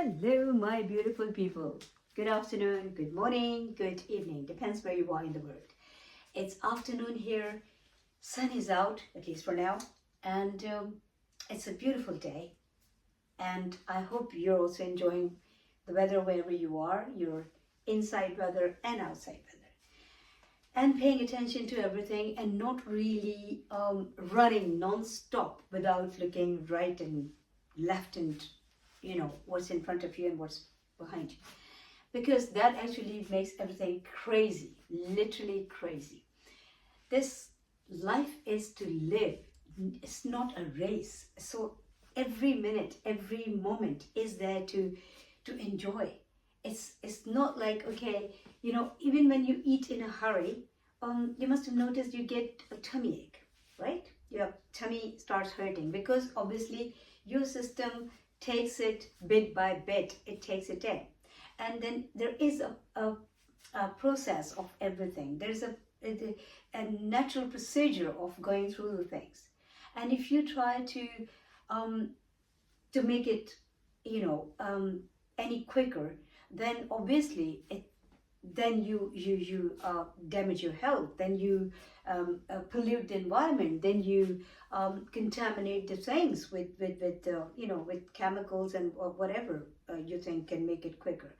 Hello, my beautiful people. Good afternoon, good morning, good evening. Depends where you are in the world. It's afternoon here. Sun is out, at least for now. And it's a beautiful day. And I hope you're also enjoying the weather wherever you are. Your inside weather and outside weather. And paying attention to everything and not really running non-stop without looking right and left and what's in front of you and what's behind you, because that actually makes everything crazy, literally crazy. This life is to live, it's not a race. So every minute, every moment is there to enjoy. It's not like, okay, even when you eat in a hurry, you must have noticed you get a tummy ache, right? Your tummy starts hurting because obviously your system takes it bit by bit, it takes it in. And then there is a process of everything. There's a natural procedure of going through the things. And if you try to make it, any quicker, then obviously then you damage your health, then you pollute the environment, then you contaminate the things with chemicals and whatever you think can make it quicker.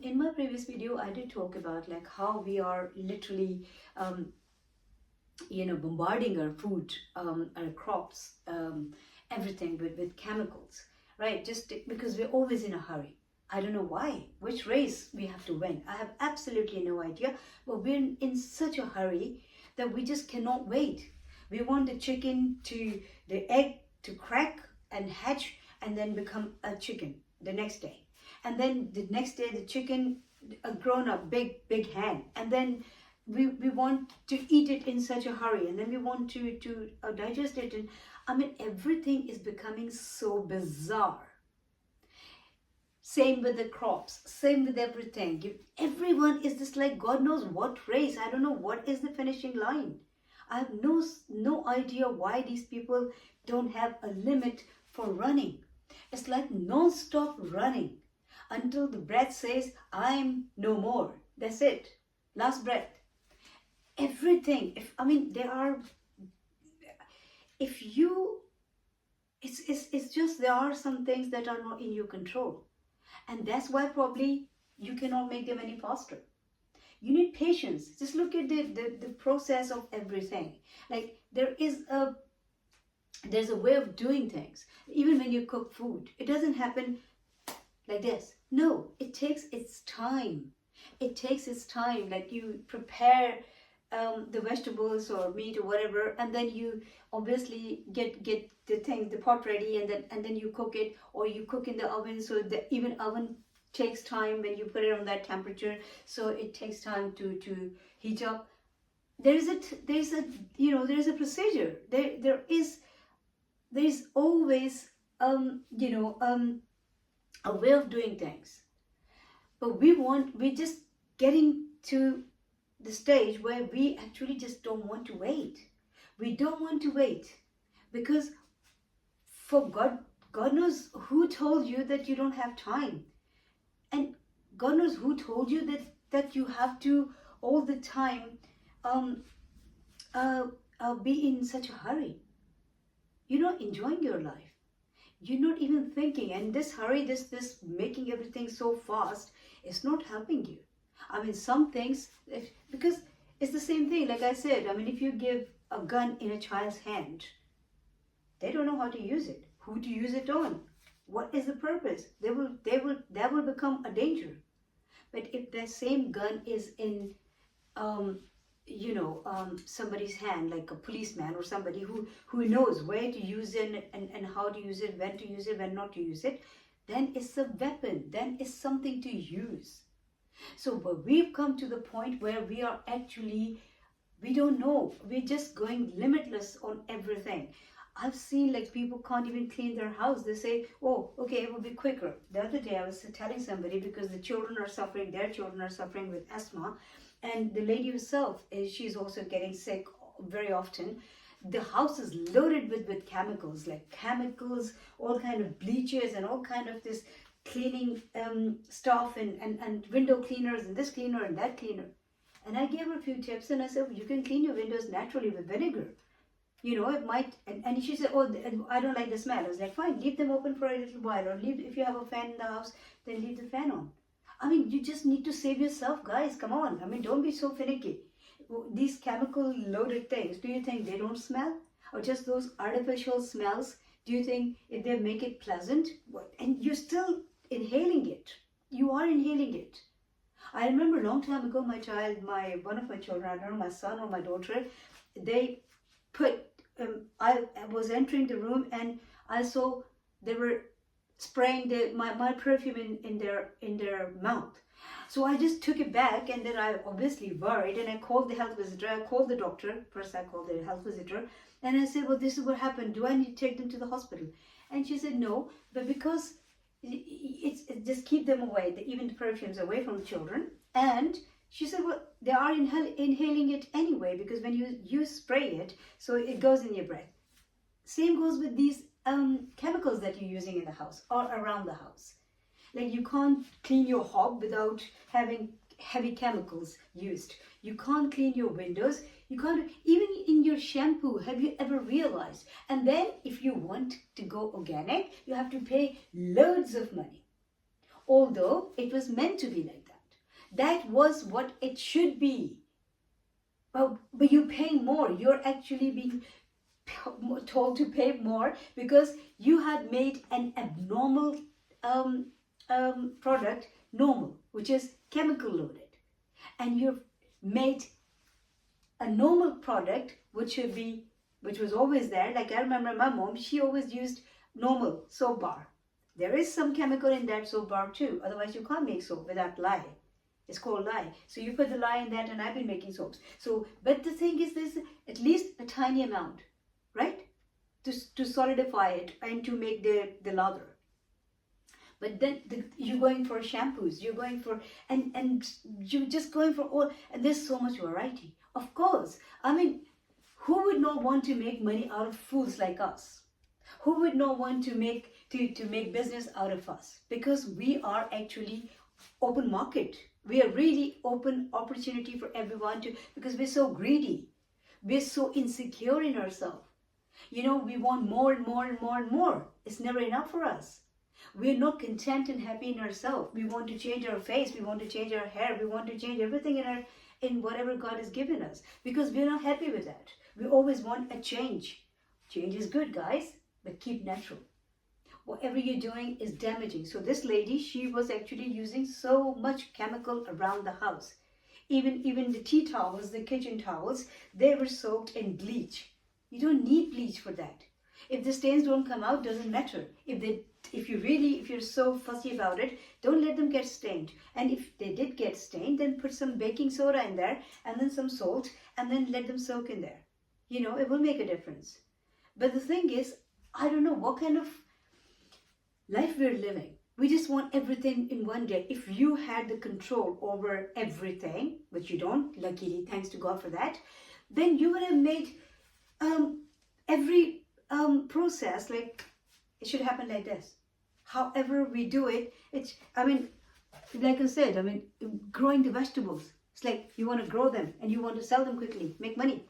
In my previous video, I did talk about like how we are literally bombarding our food, our crops, everything with chemicals, right? Just because we're always in a hurry. I don't know why, which race we have to win. I have absolutely no idea, but we're in such a hurry that we just cannot wait. We want the egg to crack and hatch and then become a chicken the next day. And then the next day, the chicken, a grown up, big hen. And then we want to eat it in such a hurry. And then we want to digest it. And I mean, everything is becoming so bizarre. Same with the crops, same with everything. Everyone is just like God knows what race. I don't know what is the finishing line. I have no idea why these people don't have a limit for running. It's like non-stop running until the breath says, I'm no more. That's it. Last breath. Everything. It's just there are some things that are not in your control. And that's why probably you cannot make them any faster. You need patience. Just look at the process of everything. Like there's a way of doing things. Even when you cook food, it doesn't happen like this. No, it takes its time. It takes its time. Like you prepare the vegetables or meat or whatever, and then you obviously get the pot ready, and then you cook it, or you cook in the oven. So the even oven takes time when you put it on that temperature, so it takes time to heat up. There's a procedure. There's always a way of doing things, but we're just getting to the stage where we actually just don't want to wait. We don't want to wait because for God knows who told you that you don't have time, and God knows who told you that you have to all the time be in such a hurry. You're not enjoying your life. You're not even thinking, and this hurry, this making everything so fast is not helping you. I mean, some things, because it's the same thing. Like I said, I mean, if you give a gun in a child's hand, they don't know how to use it, who to use it on, what is the purpose. That will become a danger. But if that same gun is in, somebody's hand, like a policeman or somebody who knows where to use it and how to use it, when to use it, when not to use it, then it's a weapon. Then it's something to use. So but we've come to the point where we don't know. We're just going limitless on everything. I've seen like people can't even clean their house. They say, oh, okay, it will be quicker. The other day I was telling somebody because their children are suffering with asthma. And the lady herself, she's also getting sick very often. The house is loaded with chemicals, all kind of bleaches and all kind of this cleaning stuff and window cleaners and this cleaner and that cleaner. And I gave her a few tips and I said, well, you can clean your windows naturally with vinegar. You know, it might, and she said, oh, I don't like the smell. I was like, fine, leave them open for a little while, or leave, if you have a fan in the house, then leave the fan on. I mean, you just need to save yourself, guys. Come on. I mean, don't be so finicky. These chemical loaded things, do you think they don't smell? Or just those artificial smells? Do you think if they make it pleasant? And you're still inhaling it. You are inhaling it. I remember a long time ago, one of my children, I don't know, my son or my daughter, they put, I was entering the room and I saw they were spraying my perfume in their mouth. So I just took it back, and then I obviously worried, and I called the health visitor. I called the doctor. First I called the health visitor, and I said, well, this is what happened. Do I need to take them to the hospital? And she said, no, but because it's just keep them away, even the perfumes away from the children. And she said, well, they are inhaling it anyway, because when you spray it, so it goes in your breath. Same goes with these chemicals that you're using in the house or around the house. Like, you can't clean your hob without having heavy chemicals used. You can't clean your windows. You can't, even in your shampoo, have you ever realized? And then if you want to go organic, you have to pay loads of money. Although it was meant to be like that. That was what it should be. But you're paying more. You're actually being told to pay more because you had made an abnormal product normal, which is chemical loaded, and you've made a normal product which was always there. Like, I remember my mom, she always used normal soap bar. There is some chemical in that soap bar too, otherwise you can't make soap without lye. It's called lye. So you put the lye in that, and I've been making soaps. So, but the thing is, there's at least a tiny amount, right, to solidify it and to make the lather. But then you're going for shampoos, you're going for, and you're just going for all, and there's so much variety. Of course, I mean, who would not want to make money out of fools like us? Who would not want to make business out of us? Because we are actually open market. We are really open opportunity for everyone to, because we're so greedy. We're so insecure in ourselves. You know, we want more and more and more and more. It's never enough for us. We're not content and happy in ourselves. We want to change our face. We want to change our hair. We want to change everything in whatever God has given us, because we're not happy with that. We always want a change. Change is good, guys, but keep natural. Whatever you're doing is damaging. So this lady, she was actually using so much chemical around the house. Even the tea towels, the kitchen towels, they were soaked in bleach. You don't need bleach for that. If the stains don't come out, doesn't matter. If you're so fussy about it, don't let them get stained. And if they did get stained, then put some baking soda in there and then some salt and then let them soak in there. You know, it will make a difference. But the thing is, I don't know what kind of life we're living. We just want everything in one day. If you had the control over everything, which you don't, luckily, thanks to God for that, then you would have made every process, like, it should happen like this. However we do it, like I said, growing the vegetables, it's like you want to grow them and you want to sell them quickly, make money.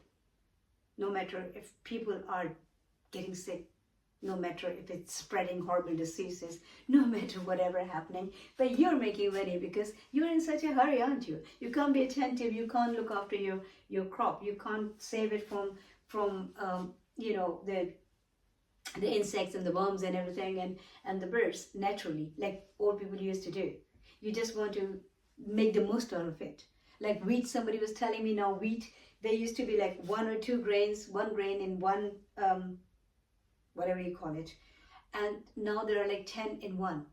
No matter if people are getting sick, no matter if it's spreading horrible diseases, no matter whatever happening, but you're making money because you're in such a hurry, aren't you? You can't be attentive, you can't look after your crop, you can't save it from the insects and the worms and everything and the birds naturally, like old people used to do. You just want to make the most out of it. Like wheat, somebody was telling me now, wheat, there used to be like one or two grains, one grain in one, whatever you call it. And now there are like 10 in one.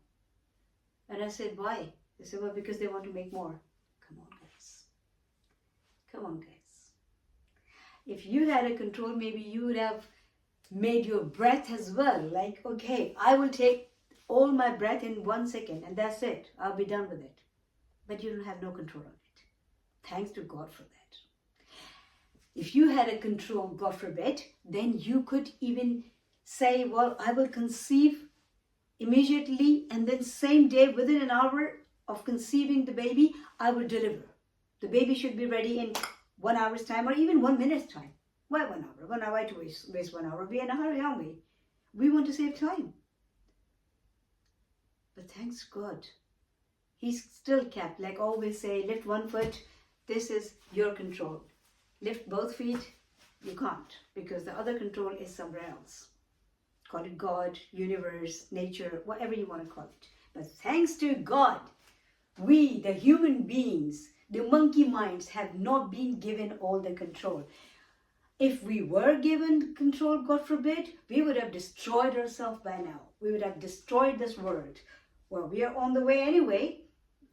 And I said, why? They said, well, because they want to make more. Come on, guys. Come on, guys. If you had a control, maybe you would have made your breath as well. Like, okay, I will take all my breath in 1 second and that's it. I'll be done with it. But you don't have no control on it. Thanks to God for that. If you had a control, God forbid, then you could even say, well, I will conceive immediately, and then same day, within an hour of conceiving the baby, I will deliver. The baby should be ready in 1 hour's time or even 1 minute's time. Why 1 hour? 1 hour to waste 1 hour. We're in a hurry, aren't we? We want to save time. But thanks God, He's still kept, like always say, lift one foot, this is your control. Lift both feet, you can't, because the other control is somewhere else. Call it God, universe, nature, whatever you want to call it. But thanks to God, we, the human beings, the monkey minds, have not been given all the control. If we were given control, God forbid, we would have destroyed ourselves by now. We would have destroyed this world. Well, we are on the way anyway,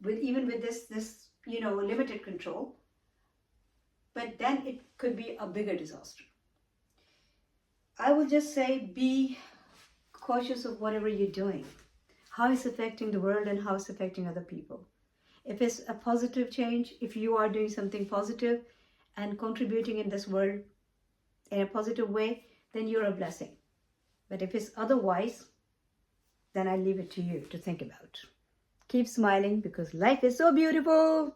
even with this limited control. But then it could be a bigger disaster. I will just say, be cautious of whatever you're doing. How it's affecting the world and how it's affecting other people. If it's a positive change, if you are doing something positive and contributing in this world in a positive way, then you're a blessing. But if it's otherwise, then I leave it to you to think about. Keep smiling because life is so beautiful.